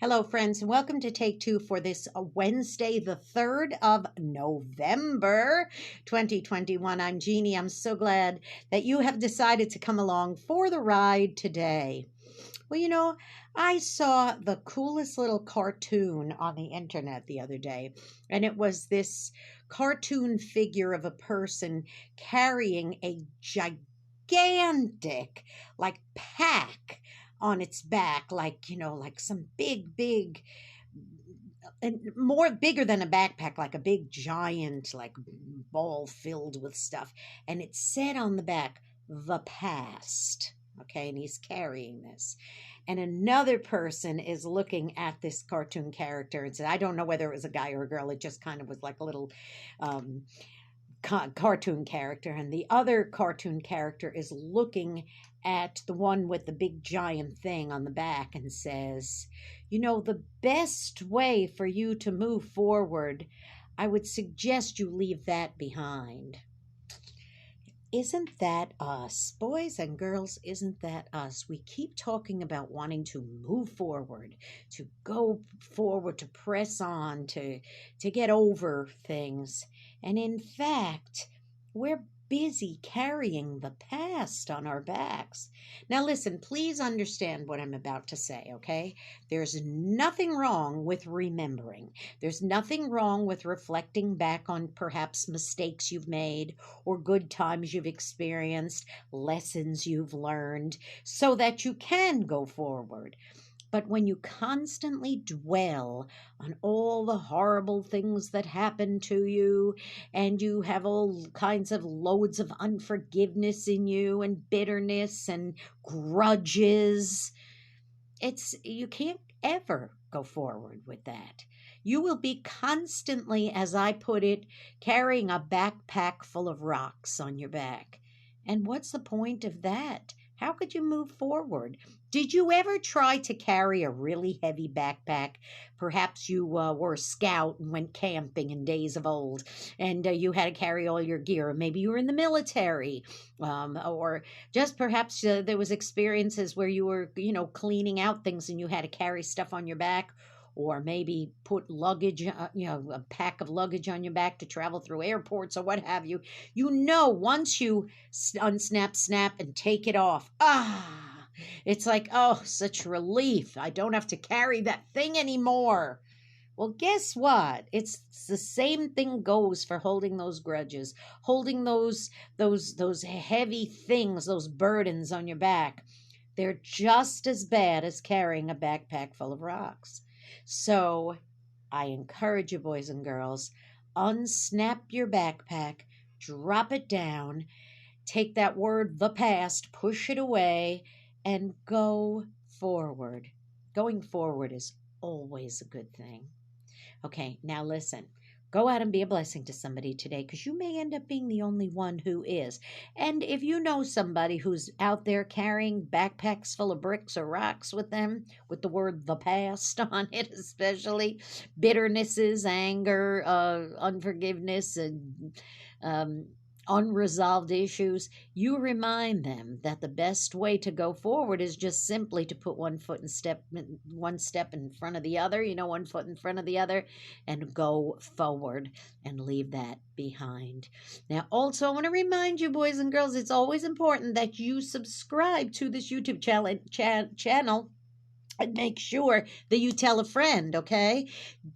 Hello, friends, and welcome to Take Two for this Wednesday, the 3rd of November, 2021. I'm Jeannie. I'm so glad that you have decided to come along for the ride today. Well, I saw the coolest little cartoon on the internet the other day, and it was this cartoon figure of a person carrying a gigantic, pack on its back, like some big, and more bigger than a backpack, like a big giant, ball filled with stuff. And it said on the back, the past. Okay, and he's carrying this. And another person is looking at this cartoon character and said, I don't know whether it was a guy or a girl. It just kind of was like a little cartoon character. And the other cartoon character is looking at the one with the big giant thing on the back and says, the best way for you to move forward, I would suggest you leave that behind. Isn't that us? Boys and girls, isn't that us? We keep talking about wanting to move forward, to go forward, to press on, to get over things. And in fact, we're busy carrying the past on our backs. Now listen, please understand what I'm about to say, okay? There's nothing wrong with remembering. There's nothing wrong with reflecting back on perhaps mistakes you've made or good times you've experienced, lessons you've learned, so that you can go forward. But when you constantly dwell on all the horrible things that happened to you, and you have all kinds of loads of unforgiveness in you, and bitterness and grudges, you can't ever go forward with that. You will be constantly, as I put it, carrying a backpack full of rocks on your back. And what's the point of that? How could you move forward? Did you ever try to carry a really heavy backpack? Perhaps you were a scout and went camping in days of old, and you had to carry all your gear. Maybe you were in the military, or just perhaps there was experiences where you were, cleaning out things and you had to carry stuff on your back. Or maybe put luggage, a pack of luggage on your back to travel through airports or what have you. Once you snap, and take it off, it's like, oh, such relief. I don't have to carry that thing anymore. Well, guess what? It's the same thing goes for holding those grudges, holding those heavy things, those burdens on your back. They're just as bad as carrying a backpack full of rocks. So I encourage you, boys and girls, unsnap your backpack, drop it down, take that word, the past, push it away, and go forward. Going forward is always a good thing. Okay, now listen. Go out and be a blessing to somebody today, because you may end up being the only one who is. And if you know somebody who's out there carrying backpacks full of bricks or rocks with them, with the word the past on it, especially bitternesses, anger, unforgiveness, and unresolved issues, you remind them that the best way to go forward is just simply to put one step in front of the other, one foot in front of the other, and go forward and leave that behind. Now, also, I want to remind you, boys and girls, it's always important that you subscribe to this YouTube channel. And make sure that you tell a friend, okay?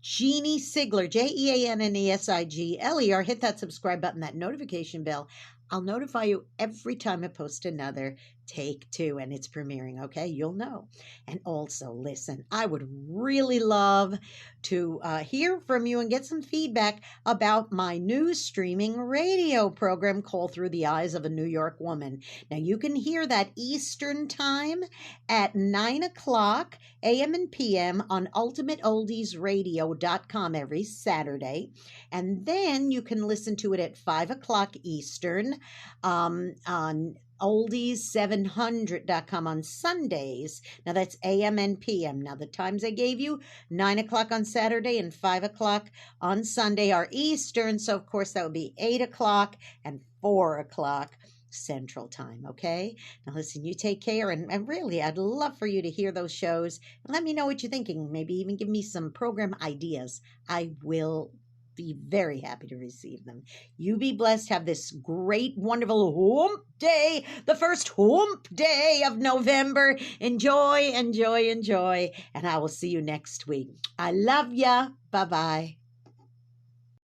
Jeanne Sigler, JeanneSigler. Hit that subscribe button, that notification bell. I'll notify you every time I post another Take Two, and it's premiering, okay? You'll know. And also, listen, I would really love to hear from you and get some feedback about my new streaming radio program called Through the Eyes of a New York Woman. Now, you can hear that Eastern Time at 9 o'clock a.m. and p.m. on ultimateoldiesradio.com every Saturday. And then you can listen to it at 5 o'clock Eastern on oldies700.com on Sundays. Now that's AM and PM. Now the times I gave you, 9 o'clock on Saturday and 5 o'clock on Sunday are Eastern. So of course that would be 8 o'clock and 4 o'clock Central Time, okay? Now, listen, you take care, and really, I'd love for you to hear those shows and let me know what you're thinking. Maybe even give me some program ideas. I will be very happy to receive them. You be blessed. Have this great, wonderful hump day, the first hump day of November. Enjoy, enjoy, enjoy, and I will see you next week. I love ya. Bye-bye.